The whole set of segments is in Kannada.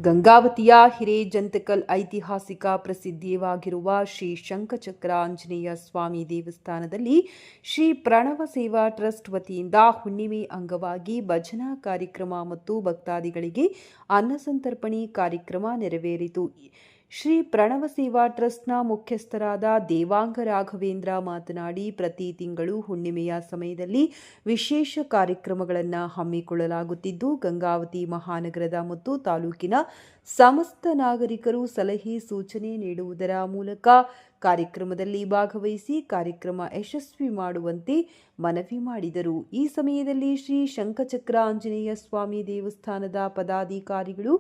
ಗಂಗಾವತಿಯ ಹಿರೇಜಂತಕಲ್ ಐತಿಹಾಸಿಕ ಪ್ರಸಿದ್ಧಿವಾಗಿರುವ ಶ್ರೀ ಶಂಖಚಕ್ರ ಆಂಜನೇಯ ಸ್ವಾಮಿ ದೇವಸ್ಥಾನದಲ್ಲಿ ಶ್ರೀ ಪ್ರಣವ ಸೇವಾ ಟ್ರಸ್ಟ್ ವತಿಯಿಂದ ಹುಣ್ಣಿಮೆ ಅಂಗವಾಗಿ ಭಜನಾ ಕಾರ್ಯಕ್ರಮ ಮತ್ತು ಭಕ್ತಾದಿಗಳಿಗೆ ಅನ್ನಸಂತರ್ಪಣೆ ಕಾರ್ಯಕ್ರಮ ನೆರವೇರಿತು. ಶ್ರೀ ಪ್ರಣವ ಸೇವಾ ಟ್ರಸ್ಟ್ನ ಮುಖ್ಯಸ್ಥರಾದ ದೇವಾಂಗ ರಾಘವೇಂದ್ರ ಮಾತನಾಡಿ, ಪ್ರತಿ ತಿಂಗಳು ಹುಣ್ಣಿಮೆಯ ಸಮಯದಲ್ಲಿ ವಿಶೇಷ ಕಾರ್ಯಕ್ರಮಗಳನ್ನು ಹಮ್ಮಿಕೊಳ್ಳಲಾಗುತ್ತಿದ್ದು, ಗಂಗಾವತಿ ಮಹಾನಗರದ ಮತ್ತು ತಾಲೂಕಿನ ಸಮಸ್ತ ನಾಗರಿಕರು ಸಲಹೆ ಸೂಚನೆ ನೀಡುವುದರ ಮೂಲಕ ಕಾರ್ಯಕ್ರಮದಲ್ಲಿ ಭಾಗವಹಿಸಿ ಕಾರ್ಯಕ್ರಮ ಯಶಸ್ವಿ ಮಾಡುವಂತೆ ಮನವಿ ಮಾಡಿದರು. ಈ ಸಮಯದಲ್ಲಿ ಶ್ರೀ ಶಂಖಚಕ್ರ ಆಂಜನೇಯ ಸ್ವಾಮಿ ದೇವಸ್ಥಾನದ ಪದಾಧಿಕಾರಿಗಳು,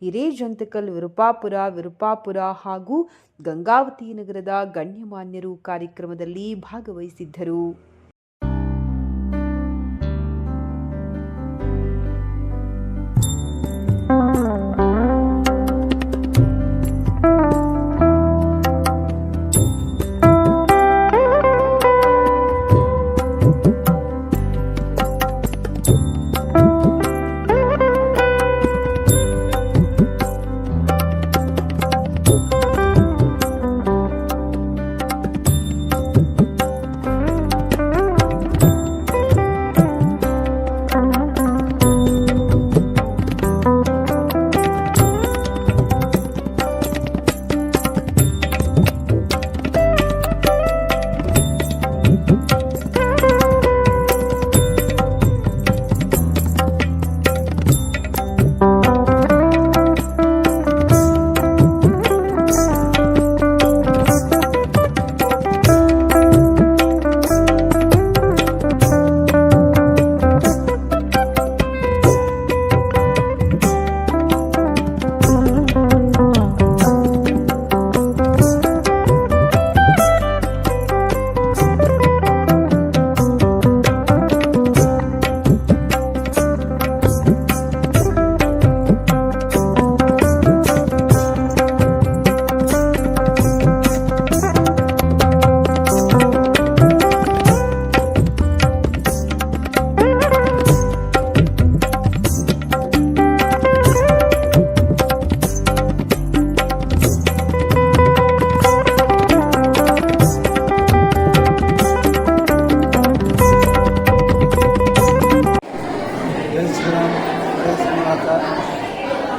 ಹಿರೇಜಂತಕಲ್ ವಿರುಪಾಪುರ ಹಾಗೂ ಗಂಗಾವತಿ ನಗರದ ಗಣ್ಯಮಾನ್ಯರು ಕಾರ್ಯಕ್ರಮದಲ್ಲಿ ಭಾಗವಹಿಸಿದ್ದರು.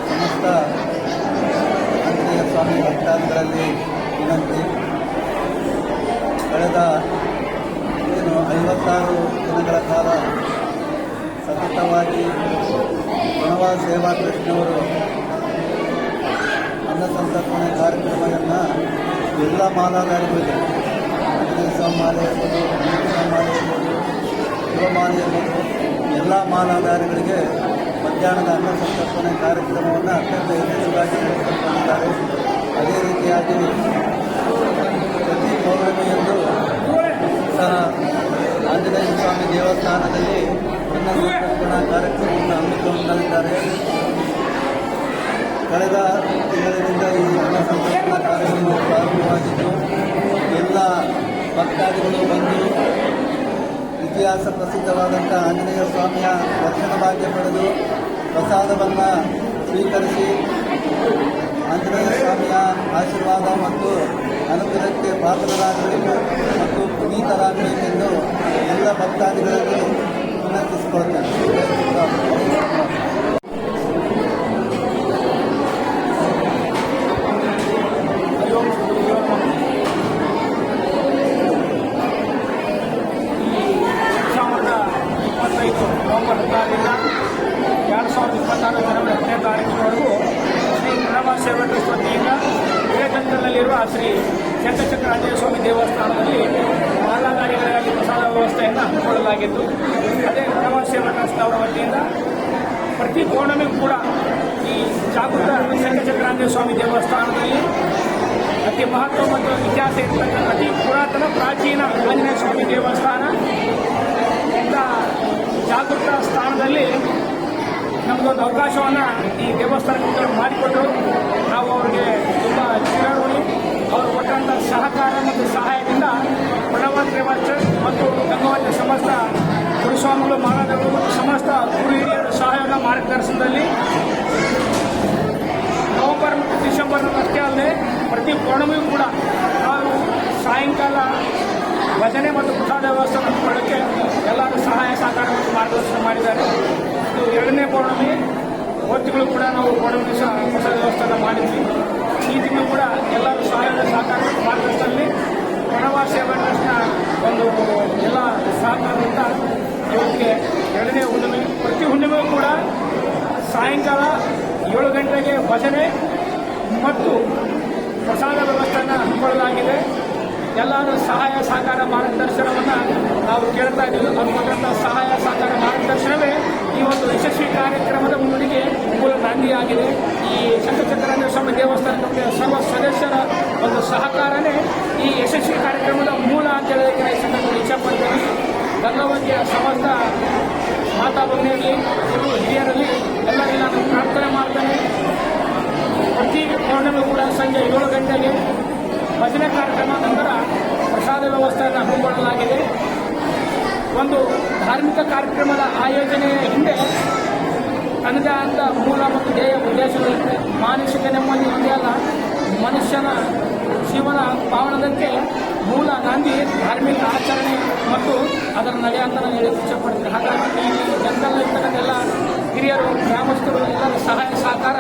ಸಮಸ್ತ ಆಂಜನೇಯ ಸ್ವಾಮಿ ಭಕ್ತಾದಿಗಳಲ್ಲಿ ವಿನಂತಿ. ಕಳೆದ 56 ದಿನಗಳ ಕಾಲ ಸತತವಾಗಿ ಪ್ರಣವ ಸೇವಾ ಟ್ರಸ್ಟ್ನವರು ಅನ್ನಸಂತರ್ಪಣೆ ಕಾರ್ಯಕ್ರಮವನ್ನು ಎಲ್ಲ ಮಾಲಾಧಾರಿಗಳಿಗೆ, ಆಂಜನೇಯ ಸ್ವಾಮಿ ಮಾಲೆ ಇರ್ಬೋದು, ಮಾಲೆ ಇರ್ಬೋದು, ಶಿವಮಾಲೆ ಇರ್ಬೋದು, ಎಲ್ಲ ಮಾಲಾಧಾರಿಗಳಿಗೆ ಮಧ್ಯಾಹ್ನದ ಅನ್ನಸಂತರ್ಪಣೆ ಕಾರ್ಯಕ್ರಮವನ್ನು ಅತ್ಯಂತ ಯಶಸ್ವಿಯಾಗಿ ನಡೆಸಿಕೊಂಡಿದ್ದಾರೆ. ಅದೇ ರೀತಿಯಾಗಿ ಪ್ರತಿ ಪೌರ್ಣಮಿಯಂದು ಸಹ ಆಂಜನೇಯ ಸ್ವಾಮಿ ದೇವಸ್ಥಾನದಲ್ಲಿ ಅನ್ನಸಂತರ್ಪಣಾ ಕಾರ್ಯಕ್ರಮವನ್ನು ಹಮ್ಮಿಕೊಂಡಿದ್ದಾರೆ. ಕಳೆದ ತಿಂಗಳಿನಿಂದ ಈ ಅನ್ನಸಂತರ್ಪಣಾ ಕಾರ್ಯಕ್ರಮ ಪ್ರಾರಂಭವಾಗಿದ್ದು, ಎಲ್ಲ ಭಕ್ತಾದಿಗಳು ಬಂದು ಇತಿಹಾಸ ಪ್ರಸಿದ್ಧವಾದಂಥ ಆಂಜನೇಯ ಸ್ವಾಮಿಯ ದರ್ಶನ ಭಾಗ್ಯ ಪಡೆದು ಪ್ರಸಾದವನ್ನು ಸ್ವೀಕರಿಸಿ ಆಂಜನೇಯ ಸ್ವಾಮಿಯ ಆಶೀರ್ವಾದ ಮತ್ತು ಅನುಗ್ರಹಕ್ಕೆ ಪಾತ್ರರಾಗಬೇಕು ಮತ್ತು ಪುನೀತರಾಗಬೇಕೆಂದು ಎಲ್ಲ ಭಕ್ತಾದಿಗಳಲ್ಲಿ ವಿನಂತಿಸಿಕೊಳ್ತೇನೆ. ನವೆಂಬರ್ 2026 ಜನವರಿ 10ನೇ ತಾರೀಕಿನವರೆಗೂ ಶ್ರೀ ಪ್ರಣವ ಸೇವಾ ಟ್ರಸ್ಟ್ ವತಿಯಿಂದ ಹಿರೇಜಂತಕಲ್ನಲ್ಲಿರುವ ಶ್ರೀ ಶಂಖಚಕ್ರ ಆಂಜನೇಯ ಸ್ವಾಮಿ ದೇವಸ್ಥಾನದಲ್ಲಿ ಮಾಲಾಧಾರಿಗಳಿಗಾಗಿ ಪ್ರಸಾದ ವ್ಯವಸ್ಥೆಯನ್ನು ಹಮ್ಮಿಕೊಳ್ಳಲಾಗಿದ್ದು, ಅದೇ ಪ್ರಣವ ಸೇವಾ ಟ್ರಸ್ಟ್ ಅವರ ವತಿಯಿಂದ ಪ್ರತಿ ಪೌರ್ಣಮಿಗೂ ಕೂಡ ಈ ಜಾಗೃತ ಶಂಖಚಕ್ರ ಆಂಜನೇಯ ಸ್ವಾಮಿ ದೇವಸ್ಥಾನದಲ್ಲಿ ಅತಿ ಮಹತ್ವ ಮತ್ತು ಇತಿಹಾಸ ಇರತಕ್ಕಂಥ ಅತಿ ಪುರಾತನ ಪ್ರಾಚೀನ ಆಂಜನೇಯ ಸ್ವಾಮಿ ದೇವಸ್ಥಾನ ಜಾಗೃತ ಸ್ಥಾನದಲ್ಲಿ ನಮಗೊಂದು ಅವಕಾಶವನ್ನು ಈ ದೇವಸ್ಥಾನಕ್ಕೆ ಮಾಡಿಕೊಟ್ಟರು. ನಾವು ಅವರಿಗೆ ತುಂಬ ಚಿರಋಣಿ. ಅವರು ಕೊಟ್ಟಂಥ ಸಹಕಾರ ಮತ್ತು ಸಹಾಯದಿಂದ ಪ್ರಣವ ಸೇವಾ ಟ್ರಸ್ಟ್ ಮತ್ತು ಗಂಗಾವತಿ ಸಮಸ್ತ ಗುರುಸ್ವಾಮಿಗಳು, ಮಹಾರಾಜರು ಮತ್ತು ಸಮಸ್ತ ಗುರು ಹಿರಿಯರ ಸಹಾಯದ ಮಾರ್ಗದರ್ಶನದಲ್ಲಿ ಡಿಸೆಂಬರ್ನಲ್ಲಿ ಅಷ್ಟೇ ಅಲ್ಲದೆ ಪ್ರತಿ ಪೌರ್ಣಮಿಯೂ ಕೂಡ ನಾವು ಸಾಯಂಕಾಲ ಭಜನೆ ಮತ್ತು ಪ್ರಸಾದ ವ್ಯವಸ್ಥೆ ಹಮ್ಮಿಕೊಳ್ಳೋಕ್ಕೆ ಎಲ್ಲರೂ ಸಹಾಯ ಸಹಕಾರ ಮತ್ತು ಮಾರ್ಗದರ್ಶನ ಮಾಡಿದ್ದಾರೆ. ಇದು 2ನೇ ಪೌರ್ಣಮಿ. ಹೊತ್ತಿಗಳು ಕೂಡ ನಾವು ಪೌರ್ಣಮಿ ದಿವಸ ಪ್ರಸಾದ ವ್ಯವಸ್ಥೆಯನ್ನು ಮಾಡಿದ್ವಿ. ಈ ತಿಂಗಳು ಕೂಡ ಎಲ್ಲರೂ ಸಹಾಯದ ಸಹಕಾರ ಮತ್ತು ಮಾರ್ಗದರ್ಶನದಲ್ಲಿ ಪ್ರಣವ ಸೇವಾ ಟ್ರಸ್ಟ್ನ ಒಂದು ಎಲ್ಲ ಸಹಕಾರದಿಂದ ಇವತ್ತಿಗೆ 2ನೇ ಹುಣ್ಣಿಮೆ. ಪ್ರತಿ ಹುಣ್ಣಿಮೆಯೂ ಕೂಡ ಸಾಯಂಕಾಲ 7 ಗಂಟೆಗೆ ಭಜನೆ ಮತ್ತು ಪ್ರಸಾದ ವ್ಯವಸ್ಥೆಯನ್ನು ಹಮ್ಮಿಕೊಳ್ಳಲಾಗಿದೆ. ಎಲ್ಲರೂ ಸಹಾಯ ಸಹಕಾರ ಮಾರ್ಗದರ್ಶನವನ್ನು ನಾವು ಕೇಳ್ತಾ ಇದ್ದೀವಿ. ಅದು ಕೊಟ್ಟಂಥ ಸಹಾಯ ಸಹಕಾರ ಮಾರ್ಗದರ್ಶನವೇ ಈ ಒಂದು ಯಶಸ್ವಿ ಕಾರ್ಯಕ್ರಮದ ಮುನ್ನಡೆಗೆ ಮೂಲ ನಾಂದಿಯಾಗಿದೆ. ಈ ಶಂಕರಚಕ್ರಾಂಜನೇಯ ಸ್ವಾಮಿ ದೇವಸ್ಥಾನಕ್ಕೆ ಸರ್ವ ಸದಸ್ಯರ ಒಂದು ಸಹಕಾರನೇ ಈ ಯಶಸ್ವಿ ಕಾರ್ಯಕ್ರಮದ ಮೂಲ ಅಂತ ಹೇಳೋದಕ್ಕೆ ಈ ಸಂದರ್ಭದಲ್ಲಿ ಇಚ್ಛಪಡ್ತೇನೆ. ಗಂಗಾವತಿಯ ಸಮಸ್ತ ಮಾತಾ ಭಗಿನಿಯರಲ್ಲಿ ಹಿರಿಯರಲ್ಲಿ ಎಲ್ಲರಿಗೂ ನಾನು ಪ್ರಾರ್ಥನೆ ಮಾಡ್ತೇನೆ. ಪ್ರತಿ ಪೌರ್ಣಮಿ ಕೂಡ ಸಂಜೆ 7 ಗಂಟೆಗೆ ಭಜನೆ ಕಾರ್ಯಕ್ರಮ ನಂತರ ಪ್ರಸಾದ ವ್ಯವಸ್ಥೆಯನ್ನು ಹಮ್ಮಿಕೊಳ್ಳಲಾಗಿದೆ. ಒಂದು ಧಾರ್ಮಿಕ ಕಾರ್ಯಕ್ರಮದ ಆಯೋಜನೆಯ ಹಿಂದೆ ತನ್ನದೇ ಆದ ಮೂಲ ಮತ್ತು ಧ್ಯೇಯ ಉದ್ದೇಶಗಳಿರುತ್ತೆ. ಮಾನಸಿಕ ನೆಮ್ಮದಿ ಒಂದೇ ಅಲ್ಲ, ಮನುಷ್ಯನ ಜೀವನ ಪಾವನದಕ್ಕೆ ಮೂಲ ನಾಂದಿ ಧಾರ್ಮಿಕ ಆಚರಣೆ ಮತ್ತು ಅದರ ನಡೆ ಅಂತ ನಾನು ಹೇಳಿ ಇಚ್ಛೆಪಡ್ತೀನಿ. ಹಾಗಾಗಿ ಈ ಜನರಲ್ಲಿರ್ತಕ್ಕಂಥ ಎಲ್ಲ ಹಿರಿಯರು, ಗ್ರಾಮಸ್ಥರು ಎಲ್ಲರ ಸಹಾಯ ಸಹಕಾರ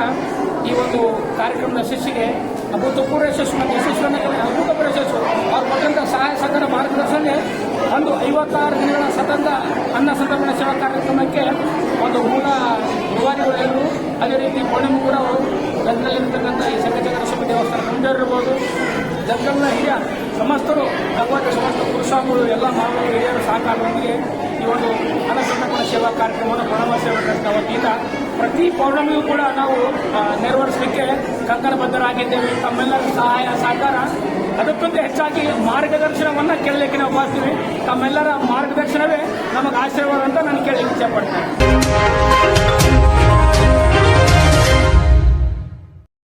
ಈ ಒಂದು ಕಾರ್ಯಕ್ರಮದ ಯಶಸ್ಸಿಗೆ ಅಭೂತಪೂರ್ವ ಯಶಸ್ಸು ಮತ್ತು ಯಶಸ್ಸನ್ನು ಅಭೂತಪೂರ್ವ ಯಶಸ್ಸು ಅವ್ರು ಕೊಟ್ಟಂಥ ಸಹಾಯ ಸಹಕಾರ ಮಾರ್ಗದರ್ಶನ ಒಂದು 56 ದಿನಗಳ ಸತತ ಅನ್ನ ಸಂತರ್ಪಣಾ ಸೇವಾ ಕಾರ್ಯಕ್ರಮಕ್ಕೆ ಒಂದು ಮೂಲ ರೂವಾರಿಗಳೆಲ್ಲರೂ, ಅದೇ ರೀತಿ ಪೌರ್ಣಿಮೆ ಕೂಡ ಗದಗದಲ್ಲಿರ್ತಕ್ಕಂಥ ಈ ಶಂಕರಚಕ್ರ ಸ್ವಾಮಿ ದೇವಸ್ಥಾನ ಮುಂದಿರ್ಬೋದು. ಗದಗದ ಹಿರಿಯ ಸಮಸ್ತರು, ಭಗವಂತ ಸಮಸ್ತ ಪುರುಷಾಂಗಳು ಎಲ್ಲ ಮಾನವರು ಹಿರಿಯರ ಸಹಕಾರದೊಂದಿಗೆ ಈ ಒಂದು ಅನ್ನ ಸಂತರ್ಪಣಾ ಸೇವಾ ಕಾರ್ಯಕ್ರಮವನ್ನು ಪ್ರಣವ ಸೇವಾ ಟ್ರಸ್ಟ್ ವತಿಯಿಂದ ಪ್ರತಿ ಪೌರ್ಣಮಿಯೂ ಕೂಡ ನಾವು ನೆರವೇರಿಸಲಿಕ್ಕೆ ಕಂಕಣಬದ್ಧರಾಗಿದ್ದೇವೆ. ತಮ್ಮೆಲ್ಲರ ಸಹಾಯ ಸಹಕಾರ, ಅದಕ್ಕಿಂತ ಹೆಚ್ಚಾಗಿ ಮಾರ್ಗದರ್ಶನವನ್ನು ಕೇಳಲಿಕ್ಕೆ ನಾವು ಬರ್ತೀವಿ. ತಮ್ಮೆಲ್ಲರ ಮಾರ್ಗದರ್ಶನವೇ ನಮಗೆ ಆಶೀರ್ವಾದ ಅಂತ ನಾನು ಕೇಳಲಿಕ್ಕೆ ಇಚ್ಛೆಪಡ್ತೇನೆ.